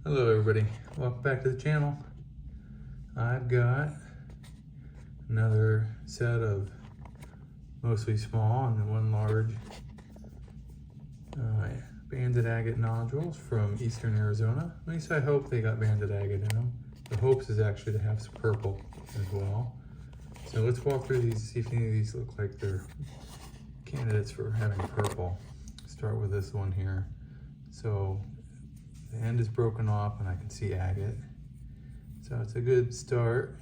Hello everybody, welcome back to the channel. I've got another set of mostly small and then one large banded agate nodules from eastern Arizona. At least I hope they got banded agate in them. The hopes is actually to have some purple as well. So let's walk through these, see if any of these look like they're candidates for having purple. Start with this one here. So the end is broken off and I can see agate. So it's a good start.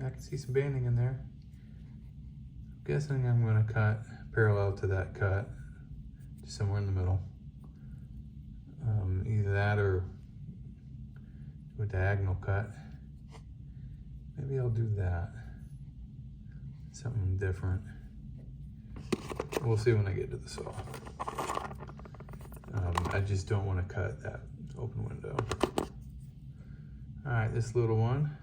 I can see some banding in there. I'm guessing I'm going to cut parallel to that cut, just somewhere in the middle. Either that or do a diagonal cut. Maybe I'll do that. Something different. We'll see when I get to the saw. I just don't want to cut that open window. All right, this little one,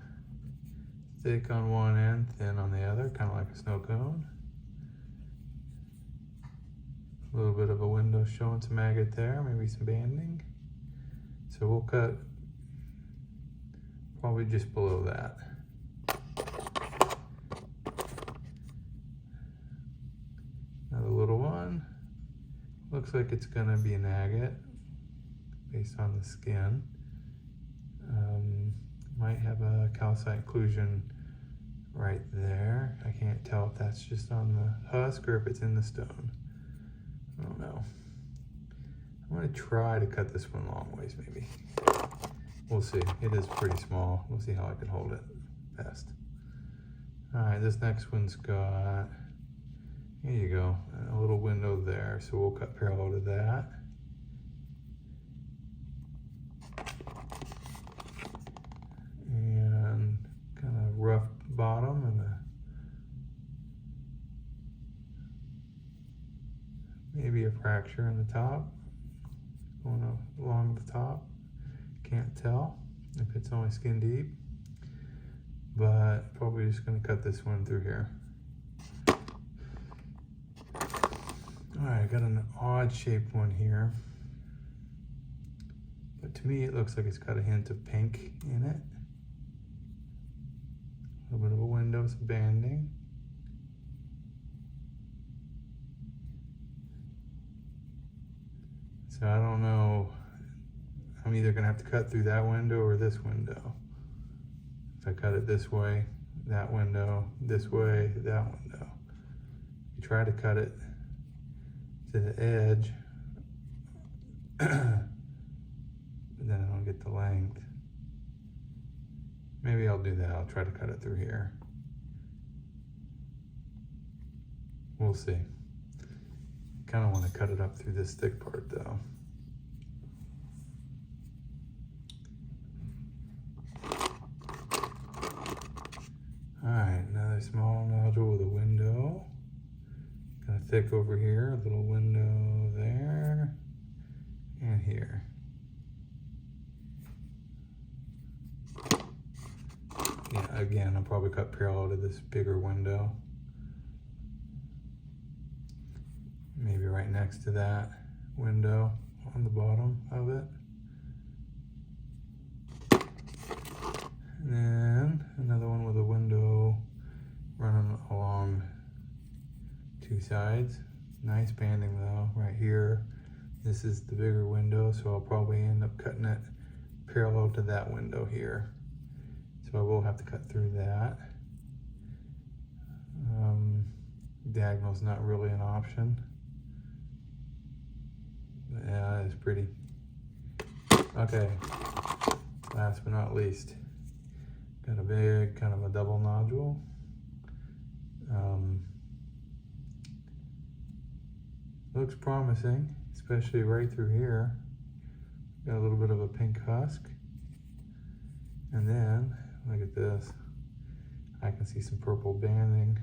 thick on one end, thin on the other, kind of like a snow cone. A little bit of a window showing some agate there, maybe some banding. So we'll cut probably just below that. Another little one. Looks like it's gonna be an agate based on the skin. Might have a calcite inclusion right there. I can't tell if that's just on the husk or if it's in the stone. I don't know. I'm gonna try to cut this one long ways maybe. We'll see. It is pretty small. We'll see how I can hold it best. All right, this next one's got, here you go, a little window there. So we'll cut parallel to that. And kind of rough bottom and maybe a fracture in the top, going along the top. Can't tell if it's only skin deep, but probably just gonna cut this one through here. All right, I got an odd shaped one here, but to me it looks like it's got a hint of pink in it. A little bit of a window, some banding. So I don't know, I'm either gonna have to cut through that window or this window. If I cut it this way, that window, this way, that window. You try to cut it to the edge, but then I don't get the length. Maybe I'll do that. I'll try to cut it through here. We'll see. Kind of want to cut it up through this thick part though. All right, another small nodule with a window. Kind of thick over here, a little window there and here. Yeah, again, I'll probably cut parallel to this bigger window. Maybe right next to that window on the bottom of it. And then another one with a window running along two sides. Nice banding though, right here. This is the bigger window, so I'll probably end up cutting it parallel to that window here. So I will have to cut through that. Diagonal's not really an option. But yeah, it's pretty. Okay, last but not least, got a big kind of a double nodule. Looks promising, especially right through here. Got a little bit of a pink husk. And then, look at this. I can see some purple banding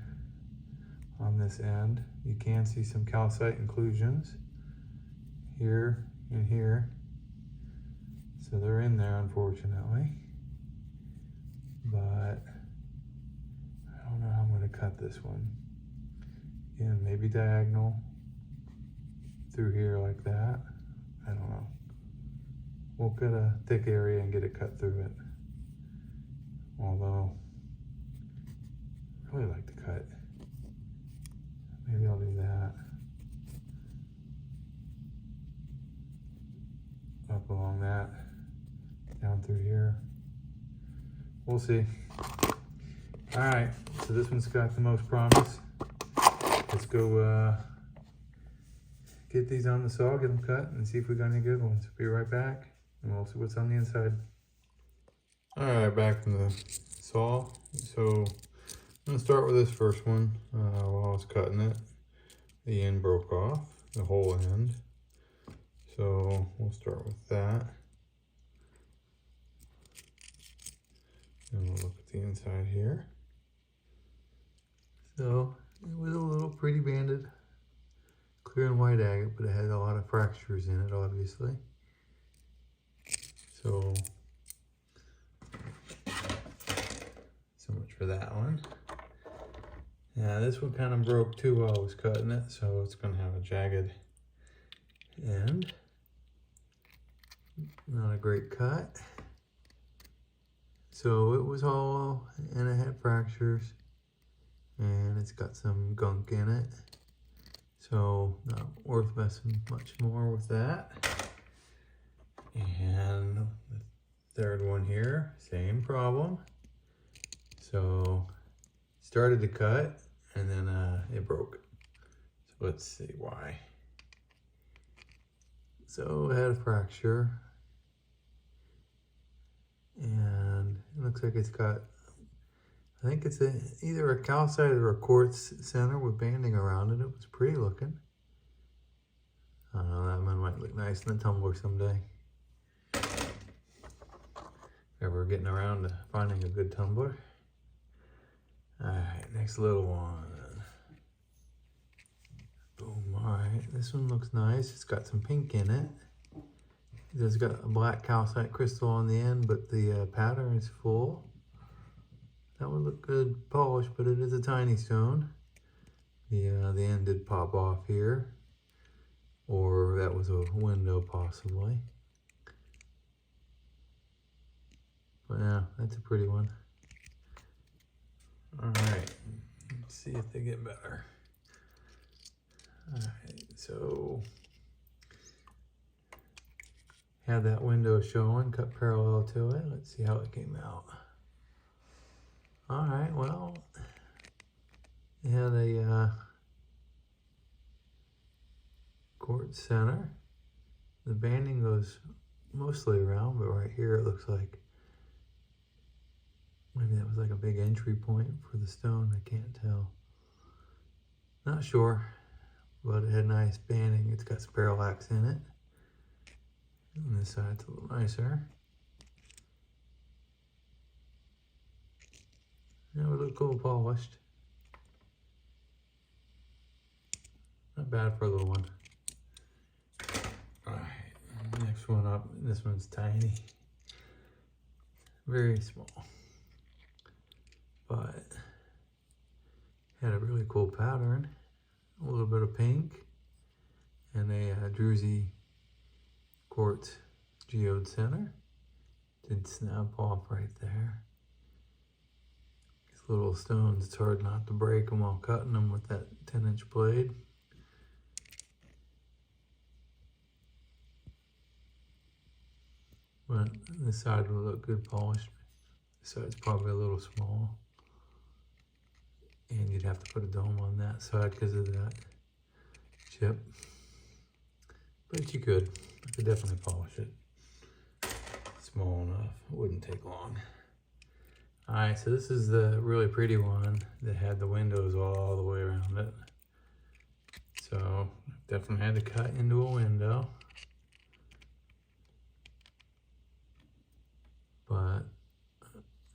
on this end. You can see some calcite inclusions here and here. So they're in there, unfortunately. But I don't know how I'm going to cut this one. Again, maybe diagonal. through here like that. I don't know. We'll cut a thick area and get it cut through it. Although, I really like to cut. Maybe I'll do that. Up along that, down through here. We'll see. All right, so this one's got the most promise. Let's go get these on the saw, get them cut, and see if we got any good ones. Be right back, and we'll see what's on the inside. All right, back from the saw. So I'm gonna start with this first one. While I was cutting it, the end broke off, the whole end. So we'll start with that. And we'll look at the inside here. So it was a little pretty banded clear and white agate, but it had a lot of fractures in it, obviously. So much for that one. Yeah, this one kind of broke too while I was cutting it, so it's going to have a jagged end. Not a great cut. So it was hollow and it had fractures and it's got some gunk in it. So not worth messing much more with that. And the third one here, same problem. So started to cut and then it broke. So let's see why. So it had a fracture and it looks like it's got, I think it's either a calcite or a quartz center with banding around it. It was pretty looking. I don't know, that one might look nice in the tumbler someday. If ever getting around to finding a good tumbler. Alright, next little one. Boom, alright, this one looks nice. It's got some pink in it. It's got a black calcite crystal on the end, but the pattern is full. That would look good polished, but it is a tiny stone. The end did pop off here. Or that was a window possibly. But yeah, that's a pretty one. Alright, let's see if they get better. Alright, so had that window showing, cut parallel to it. Let's see how it came out. Alright, well, it had a quartz center. The banding goes mostly around, but right here it looks like maybe that was like a big entry point for the stone. I can't tell. Not sure, but it had nice banding. It's got some parallax in it. And this side's a little nicer. That would look cool polished. Not bad for a little one. Alright, next one up. This one's tiny. Very small. But had a really cool pattern. A little bit of pink. And a druzy quartz geode center. Did snap off right there. These little stones, it's hard not to break them while cutting them with that 10-inch blade. But this side will look good polished. This side's probably a little small. And you'd have to put a dome on that side because of that chip. But you could definitely polish it. Small enough, it wouldn't take long. Alright, so this is the really pretty one that had the windows all the way around it. So definitely had to cut into a window. But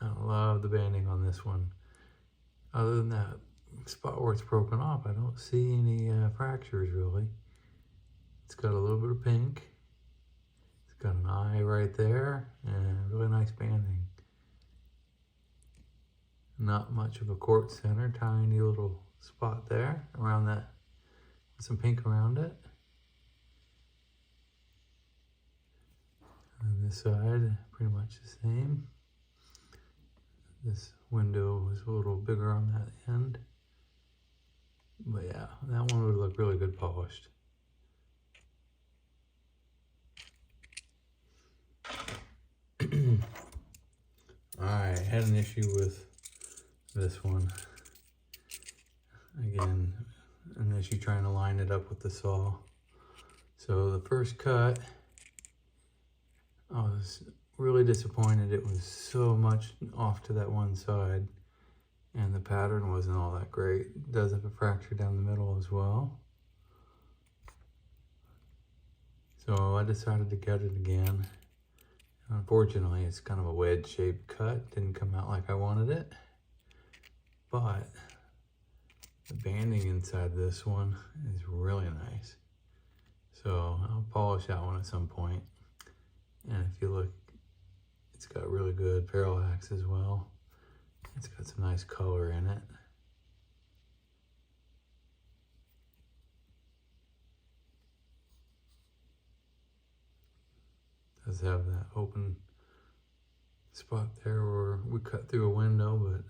I love the banding on this one. Other than that spot where it's broken off, I don't see any fractures really. It's got a little bit of pink. It's got an eye right there and really nice banding. Not much of a quartz center, tiny little spot there around that with some pink around it. this side, pretty much the same. This window was a little bigger on that end. But yeah, that one would look really good polished. I had an issue with this one. Again, an issue trying to line it up with the saw. So the first cut, I was really disappointed. It was so much off to that one side, and the pattern wasn't all that great. It does have a fracture down the middle as well. So I decided to cut it again. Unfortunately, it's kind of a wedge-shaped cut. Didn't come out like I wanted it. But the banding inside this one is really nice. So I'll polish that one at some point. And if you look, it's got really good parallax as well. It's got some nice color in it. Does have that open spot there where we cut through a window, but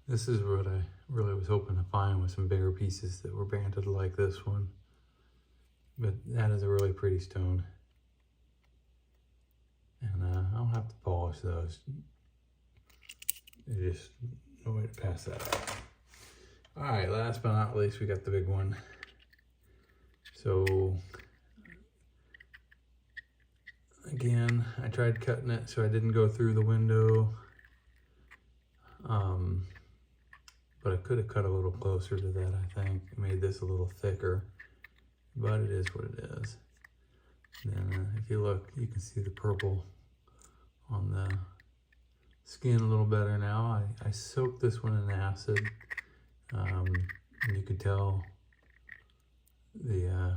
this is what I really was hoping to find, with some bigger pieces that were banded like this one. But that is a really pretty stone. And I'll have to polish those. There's just no way to pass that up. All right, last but not least, we got the big one. So again, I tried cutting it so I didn't go through the window. But I could have cut a little closer to that, I think. It made this a little thicker, but it is what it is. And then if you look, you can see the purple on the skin a little better now. I soaked this one in acid, and you could tell the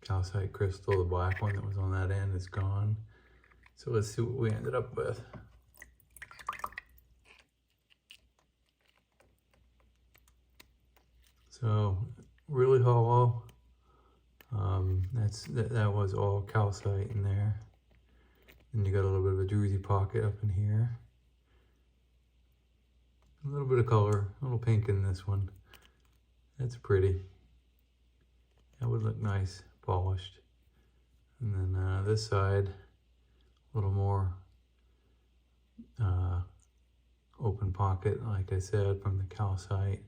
calcite crystal, the black one that was on that end, is gone. So let's see what we ended up with. So really hollow. That was all calcite in there. And you got a little bit of a druzy pocket up in here. A little bit of color, a little pink in this one. That's pretty. That would look nice, polished. And then this side, a little more open pocket, like I said, from the calcite.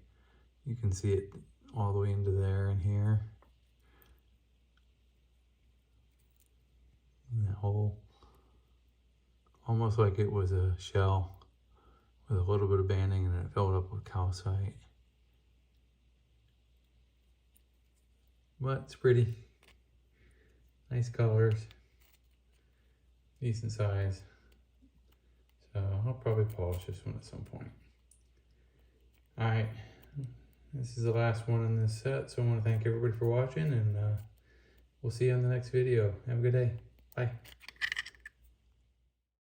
You can see it all the way into there and here. And that hole, almost like it was a shell with a little bit of banding, and it filled up with calcite. But it's pretty. Nice colors. Decent size. So I'll probably polish this one at some point. Alright. This is the last one in this set, so I want to thank everybody for watching, and we'll see you on the next video. Have a good day. Bye.